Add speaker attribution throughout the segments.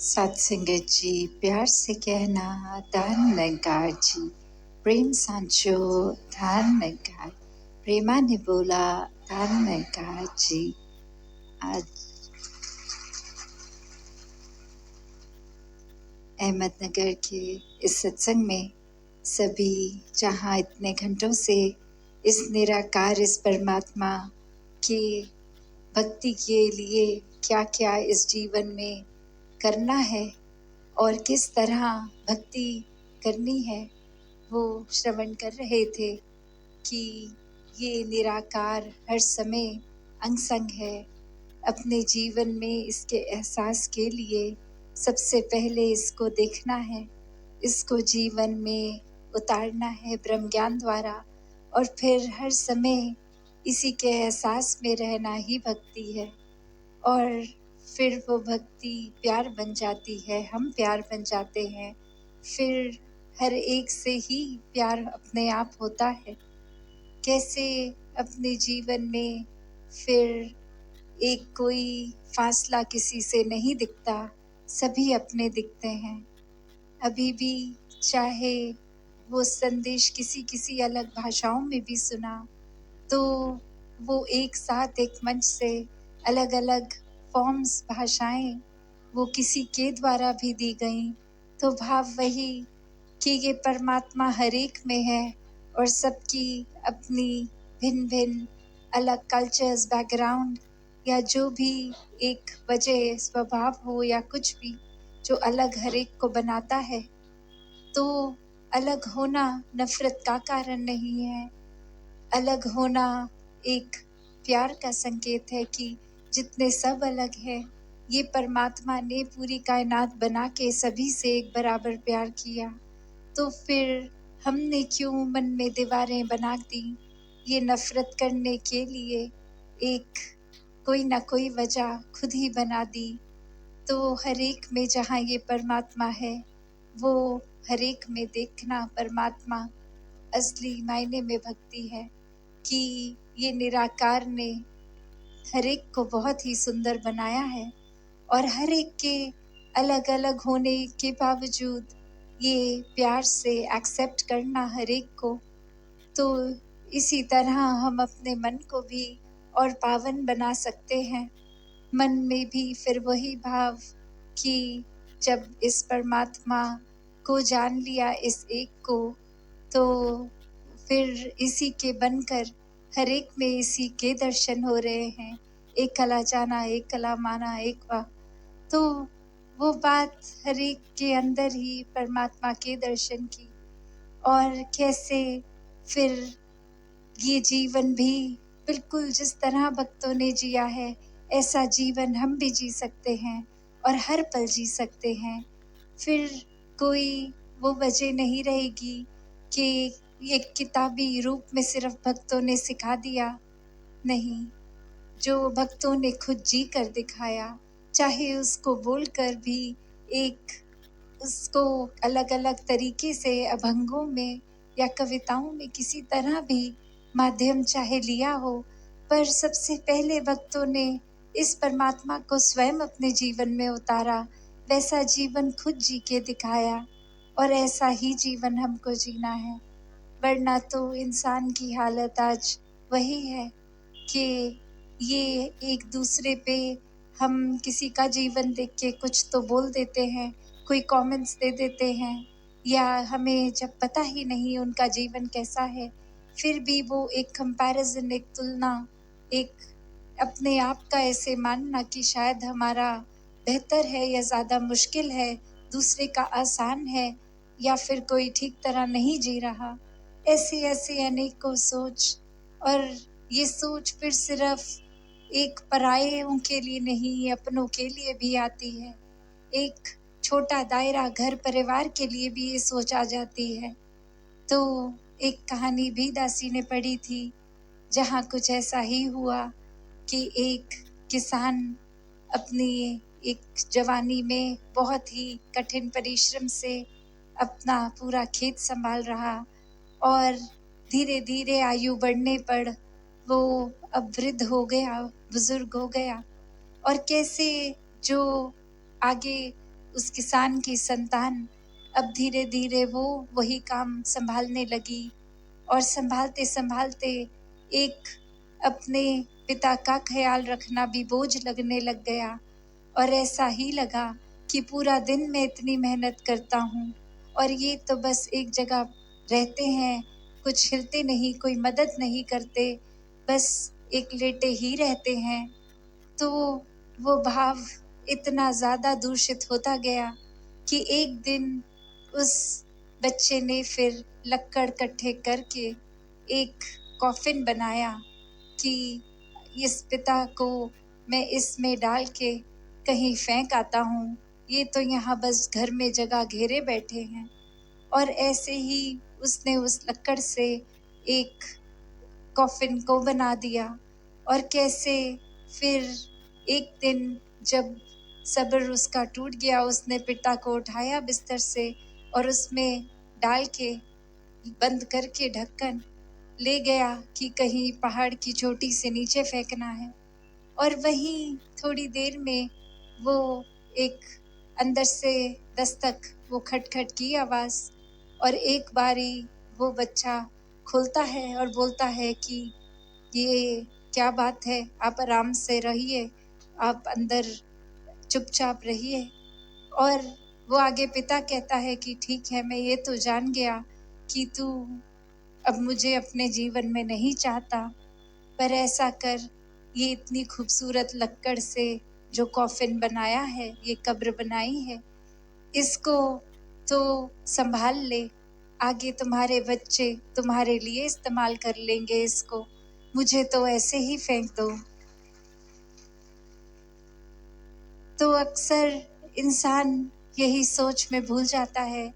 Speaker 1: सत्संगत जी, प्यार से कहना दान निकार जी, प्रेम सांचो दान निकार, प्रेमा ने बोला दान निकार जी। आज अहमदनगर के इस सत्संग में सभी, जहाँ इतने घंटों से इस निराकार, इस परमात्मा की भक्ति के लिए क्या क्या इस जीवन में करना है और किस तरह भक्ति करनी है, वो श्रवण कर रहे थे कि ये निराकार हर समय अंग संग है। अपने जीवन में इसके एहसास के लिए सबसे पहले इसको देखना है, इसको जीवन में उतारना है ब्रह्म ज्ञान द्वारा, और फिर हर समय इसी के एहसास में रहना ही भक्ति है। और फिर वो भक्ति प्यार बन जाती है, हम प्यार बन जाते हैं, फिर हर एक से ही प्यार अपने आप होता है। कैसे अपने जीवन में फिर एक कोई फासला किसी से नहीं दिखता, सभी अपने दिखते हैं। अभी भी चाहे वो संदेश किसी किसी अलग भाषाओं में भी सुना, तो वो एक साथ एक मंच से अलग अलग फॉर्म्स, भाषाएं वो किसी के द्वारा भी दी गई, तो भाव वही कि ये परमात्मा हर एक में है और सबकी अपनी भिन्न भिन्न अलग कल्चर्स, बैकग्राउंड या जो भी एक वजह, स्वभाव हो या कुछ भी जो अलग हर एक को बनाता है, तो अलग होना नफरत का कारण नहीं है। अलग होना एक प्यार का संकेत है कि जितने सब अलग हैं, ये परमात्मा ने पूरी कायनात बना के सभी से एक बराबर प्यार किया, तो फिर हमने क्यों मन में दीवारें बना दी ये नफरत करने के लिए? एक कोई ना कोई वजह खुद ही बना दी। तो हर एक में जहाँ ये परमात्मा है, वो हर एक में देखना परमात्मा असली मायने में भक्ति है कि ये निराकार ने हर एक को बहुत ही सुंदर बनाया है और हर एक के अलग अलग होने के बावजूद ये प्यार से एक्सेप्ट करना हर एक को। तो इसी तरह हम अपने मन को भी और पावन बना सकते हैं। मन में भी फिर वही भाव कि जब इस परमात्मा को जान लिया, इस एक को, तो फिर इसी के बनकर हर एक में इसी के दर्शन हो रहे हैं। एक कला जाना, एक कला माना, एक वा, तो वो बात हर एक के अंदर ही परमात्मा के दर्शन की। और कैसे फिर ये जीवन भी बिल्कुल जिस तरह भक्तों ने जिया है, ऐसा जीवन हम भी जी सकते हैं और हर पल जी सकते हैं। फिर कोई वो वजह नहीं रहेगी कि ये किताबी रूप में सिर्फ भक्तों ने सिखा दिया। नहीं, जो भक्तों ने खुद जी कर दिखाया, चाहे उसको बोलकर भी एक उसको अलग अलग तरीके से अभंगों में या कविताओं में किसी तरह भी माध्यम चाहे लिया हो, पर सबसे पहले भक्तों ने इस परमात्मा को स्वयं अपने जीवन में उतारा, वैसा जीवन खुद जी के दिखाया और ऐसा ही जीवन हमको जीना है। वरना तो इंसान की हालत आज वही है कि ये एक दूसरे पे हम किसी का जीवन देख के कुछ तो बोल देते हैं, कोई कमेंट्स दे देते हैं, या हमें जब पता ही नहीं उनका जीवन कैसा है, फिर भी वो एक कंपैरिजन, एक तुलना, एक अपने आप का ऐसे मानना कि शायद हमारा बेहतर है या ज़्यादा मुश्किल है, दूसरे का आसान है, या फिर कोई ठीक तरह नहीं जी रहा। ऐसे ऐसे अनेकों सोच, और ये सोच फिर सिर्फ एक परायों के लिए नहीं, अपनों के लिए भी आती है। एक छोटा दायरा घर परिवार के लिए भी ये सोच आ जाती है। तो एक कहानी भी दासी ने पढ़ी थी, जहाँ कुछ ऐसा ही हुआ कि एक किसान अपनी एक जवानी में बहुत ही कठिन परिश्रम से अपना पूरा खेत संभाल रहा, और धीरे धीरे आयु बढ़ने पर वो अब वृद्ध हो गया, बुजुर्ग हो गया। और कैसे जो आगे उस किसान की संतान अब धीरे धीरे वो वही काम संभालने लगी और संभालते संभालते एक अपने पिता का ख्याल रखना भी बोझ लगने लग गया। और ऐसा ही लगा कि पूरा दिन मैं इतनी मेहनत करता हूँ और ये तो बस एक जगह रहते हैं, कुछ हिलते नहीं, कोई मदद नहीं करते, बस एक लेटे ही रहते हैं। तो वो भाव इतना ज़्यादा दूषित होता गया कि एक दिन उस बच्चे ने फिर लक्कड़ इकट्ठे करके एक कॉफिन बनाया कि इस पिता को मैं इसमें डाल के कहीं फेंक आता हूँ, ये तो यहाँ बस घर में जगह घेरे बैठे हैं। और ऐसे ही उसने उस लक्कड़ से एक कॉफिन को बना दिया। और कैसे फिर एक दिन जब सब्र उसका टूट गया, उसने पिता को उठाया बिस्तर से और उसमें डाल के बंद करके ढक्कन ले गया कि कहीं पहाड़ की चोटी से नीचे फेंकना है। और वहीं थोड़ी देर में वो एक अंदर से दस्तक, वो खटखट की आवाज़, और एक बारी वो बच्चा खुलता है और बोलता है कि ये क्या बात है, आप आराम से रहिए, आप अंदर चुपचाप रहिए। और वो आगे पिता कहता है कि ठीक है, मैं ये तो जान गया कि तू अब मुझे अपने जीवन में नहीं चाहता, पर ऐसा कर, ये इतनी खूबसूरत लक्कड़ से जो कॉफिन बनाया है, ये कब्र बनाई है, इसको तो संभाल ले, आगे तुम्हारे बच्चे तुम्हारे लिए इस्तेमाल कर लेंगे इसको, मुझे तो ऐसे ही फेंक दो। तो अक्सर इंसान यही सोच में भूल जाता है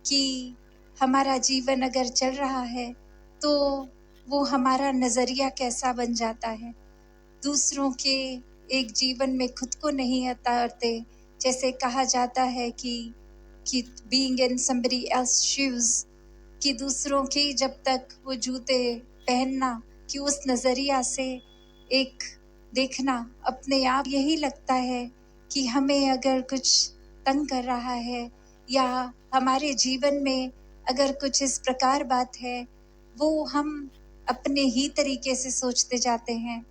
Speaker 1: कि हमारा जीवन अगर चल रहा है तो वो हमारा नज़रिया कैसा बन जाता है। दूसरों के एक जीवन में खुद को नहीं उतारते। जैसे कहा जाता है कि being in somebody else shoes, कि दूसरों के जब तक वो जूते पहनना, कि उस नज़रिया से एक देखना अपने आप, यही लगता है कि हमें अगर कुछ तंग कर रहा है या हमारे जीवन में अगर कुछ इस प्रकार बात है, वो हम अपने ही तरीके से सोचते जाते हैं।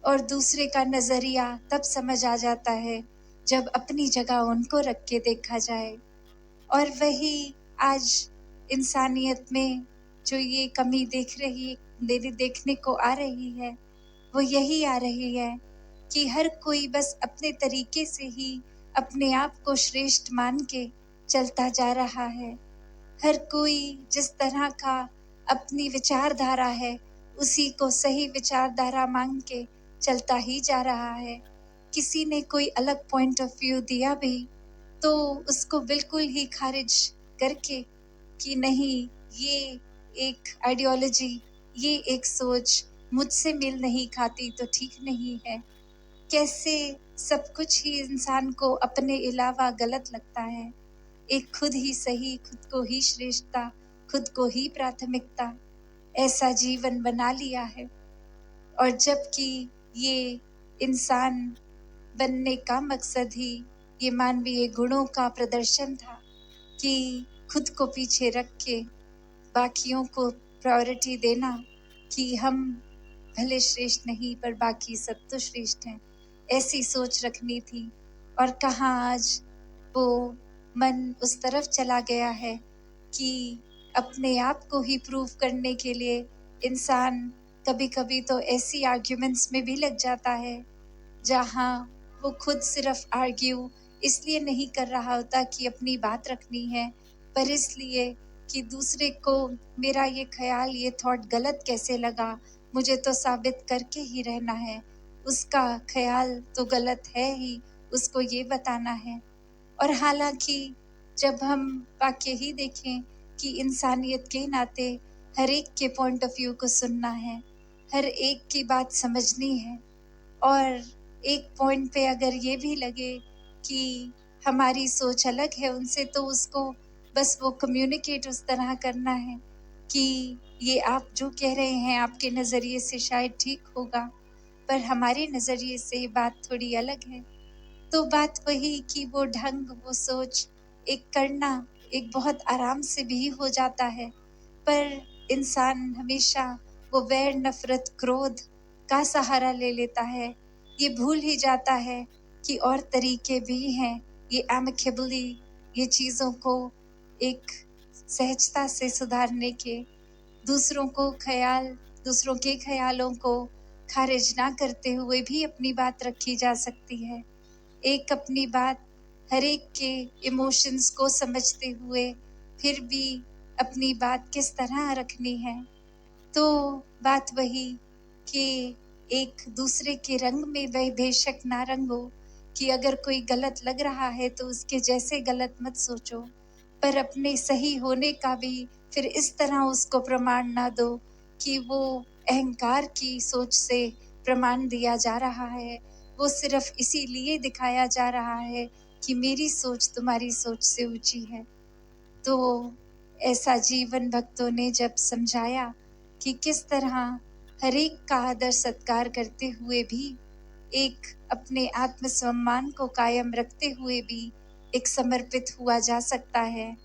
Speaker 1: और दूसरे का नज़रिया तब समझ आ जाता है जब अपनी जगह उनको रख के देखा जाए। और वही आज इंसानियत में जो ये कमी देखने को आ रही है, वो यही आ रही है कि हर कोई बस अपने तरीके से ही अपने आप को श्रेष्ठ मान के चलता जा रहा है। हर कोई जिस तरह का अपनी विचारधारा है, उसी को सही विचारधारा मान के चलता ही जा रहा है। किसी ने कोई अलग पॉइंट ऑफ व्यू दिया भी तो उसको बिल्कुल ही खारिज करके कि नहीं, ये एक आइडियोलॉजी, ये एक सोच मुझसे मेल नहीं खाती तो ठीक नहीं है। कैसे सब कुछ ही इंसान को अपने अलावा गलत लगता है। एक खुद ही सही, खुद को ही श्रेष्ठता, खुद को ही प्राथमिकता, ऐसा जीवन बना लिया है। और जबकि ये इंसान बनने का मकसद ही ये मानवीय गुणों का प्रदर्शन था कि खुद को पीछे रख के बाकियों को प्रायोरिटी देना, कि हम भले श्रेष्ठ नहीं पर बाकी सब तो श्रेष्ठ हैं, ऐसी सोच रखनी थी। और कहाँ आज वो मन उस तरफ चला गया है कि अपने आप को ही प्रूव करने के लिए इंसान कभी कभी तो ऐसी आर्ग्यूमेंट्स में भी लग जाता है जहाँ वो खुद सिर्फ आर्ग्यू इसलिए नहीं कर रहा होता कि अपनी बात रखनी है, पर इसलिए कि दूसरे को मेरा ये ख्याल, ये थॉट गलत कैसे लगा, मुझे तो साबित करके ही रहना है, उसका ख्याल तो गलत है ही, उसको ये बताना है। और हालांकि जब हम वाकई ही देखें कि इंसानियत के नाते हर एक के पॉइंट ऑफ व्यू को सुनना है, हर एक की बात समझनी है, और एक पॉइंट पे अगर ये भी लगे कि हमारी सोच अलग है उनसे, तो उसको बस वो कम्युनिकेट उस तरह करना है कि ये आप जो कह रहे हैं आपके नज़रिए से शायद ठीक होगा, पर हमारे नज़रिए से ये बात थोड़ी अलग है। तो बात वही कि वो ढंग, वो सोच एक करना एक बहुत आराम से भी हो जाता है, पर इंसान हमेशा वो वैर, नफरत, क्रोध का सहारा ले लेता है। ये भूल ही जाता है कि और तरीके भी हैं, ये एमिकेबली ये चीज़ों को एक सहजता से सुधारने के, दूसरों को दूसरों के ख्यालों को खारिज ना करते हुए भी अपनी बात रखी जा सकती है। एक अपनी बात हर एक के इमोशंस को समझते हुए फिर भी अपनी बात किस तरह रखनी है। तो बात वही कि एक दूसरे के रंग में वह बेशक ना रंगो, कि अगर कोई गलत लग रहा है तो उसके जैसे गलत मत सोचो, पर अपने सही होने का भी फिर इस तरह उसको प्रमाण ना दो कि वो अहंकार की सोच से प्रमाण दिया जा रहा है, वो सिर्फ इसीलिए दिखाया जा रहा है कि मेरी सोच तुम्हारी सोच से ऊंची है। तो ऐसा जीवन भक्तों ने जब समझाया कि किस तरह हर एक का आदर सत्कार करते हुए भी, एक अपने आत्मसम्मान को कायम रखते हुए भी एक समर्पित हुआ जा सकता है।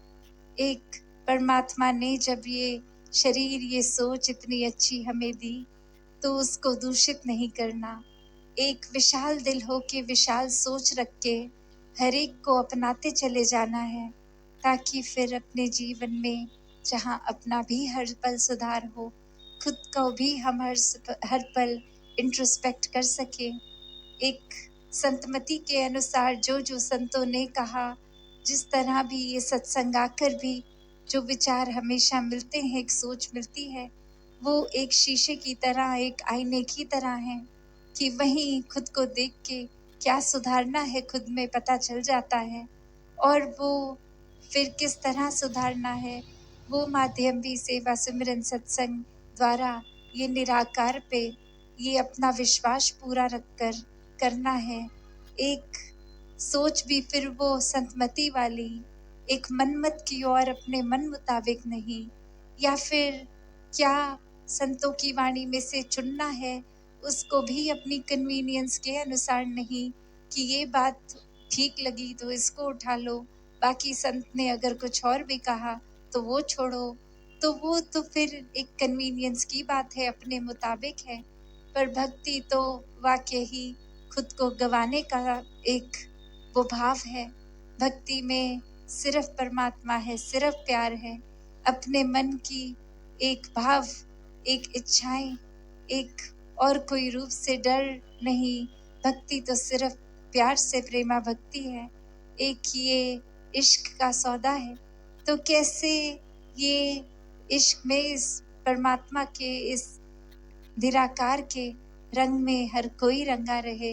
Speaker 1: एक परमात्मा ने जब ये शरीर, ये सोच इतनी अच्छी हमें दी, तो उसको दूषित नहीं करना, एक विशाल दिल हो के विशाल सोच रख के हर एक को अपनाते चले जाना है, ताकि फिर अपने जीवन में जहाँ अपना भी हर पल सुधार हो, खुद को भी हम हर पल इंट्रोस्पेक्ट कर सके। एक संतमति के अनुसार जो जो संतों ने कहा, जिस तरह भी ये सत्संग आकर भी जो विचार हमेशा मिलते हैं, एक सोच मिलती है, वो एक शीशे की तरह, एक आईने की तरह है कि वहीं खुद को देख के क्या सुधारना है खुद में पता चल जाता है, और वो फिर किस तरह सुधारना है, वो माध्यम भी सेवा सिमरन सत्संग द्वारा ये निराकार पे ये अपना विश्वास पूरा रखकर करना है। एक सोच भी फिर वो संतमति वाली, एक मनमत की ओर अपने मन मुताबिक नहीं, या फिर क्या संतों की वाणी में से चुनना है, उसको भी अपनी कन्वीनियंस के अनुसार नहीं कि ये बात ठीक लगी तो इसको उठा लो, बाकी संत ने अगर कुछ और भी कहा तो वो छोड़ो। तो वो तो फिर एक कन्वीनियंस की बात है, अपने मुताबिक है। पर भक्ति तो वाकई ही खुद को गंवाने का एक वो भाव है। भक्ति में सिर्फ परमात्मा है, सिर्फ प्यार है, अपने मन की एक भाव, एक इच्छाएं, एक और कोई रूप से डर नहीं। भक्ति तो सिर्फ प्यार से प्रेमा भक्ति है, एक ये इश्क का सौदा है। तो कैसे ये इश्क में इस परमात्मा के इस निराकार के रंग में हर कोई रंगा रहे,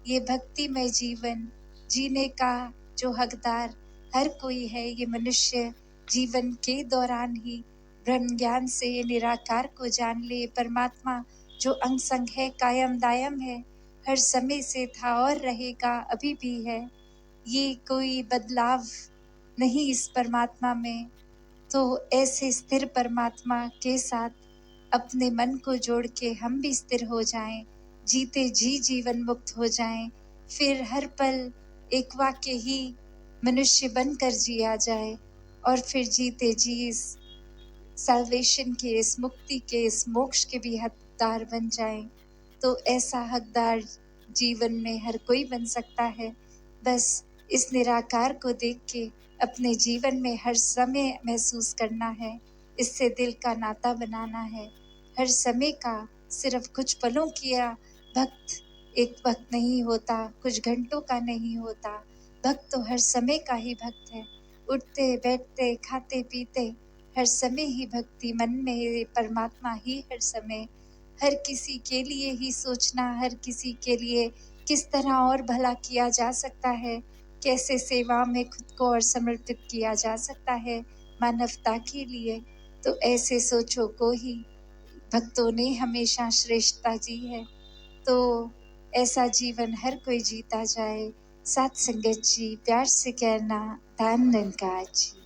Speaker 1: ये भक्तिमय जीवन जीने का जो हकदार हर कोई है, ये मनुष्य जीवन के दौरान ही ब्रह्म ज्ञान से ये निराकार को जान ले। परमात्मा जो अंग संग है, कायम दायम है, हर समय से था और रहेगा, अभी भी है, ये कोई बदलाव नहीं इस परमात्मा में। तो ऐसे स्थिर परमात्मा के साथ अपने मन को जोड़ के हम भी स्थिर हो जाएं, जीते जी जीवन मुक्त हो जाएं, फिर हर पल एक वाक्य ही मनुष्य बनकर जिया जाए, और फिर जीते जी इस सल्वेशन के, इस मुक्ति के, इस मोक्ष के भी हकदार बन जाएं। तो ऐसा हकदार जीवन में हर कोई बन सकता है। बस इस निराकार को देख के अपने जीवन में हर समय महसूस करना है, इससे दिल का नाता बनाना है। हर समय का सिर्फ कुछ पलों किया भक्त एक वक्त नहीं होता, कुछ घंटों का नहीं होता। भक्त तो हर समय का ही भक्त है, उठते बैठते खाते पीते हर समय ही भक्ति, मन में परमात्मा ही हर समय, हर किसी के लिए ही सोचना, हर किसी के लिए किस तरह और भला किया जा सकता है, कैसे सेवा में खुद को और समर्पित किया जा सकता है मानवता के लिए। तो ऐसे सोचों को ही भक्तों ने हमेशा श्रेष्ठता दी है। तो ऐसा जीवन हर कोई जीता जाए। साथ संगत जी, प्यार से कहना, धन निरंकार जी।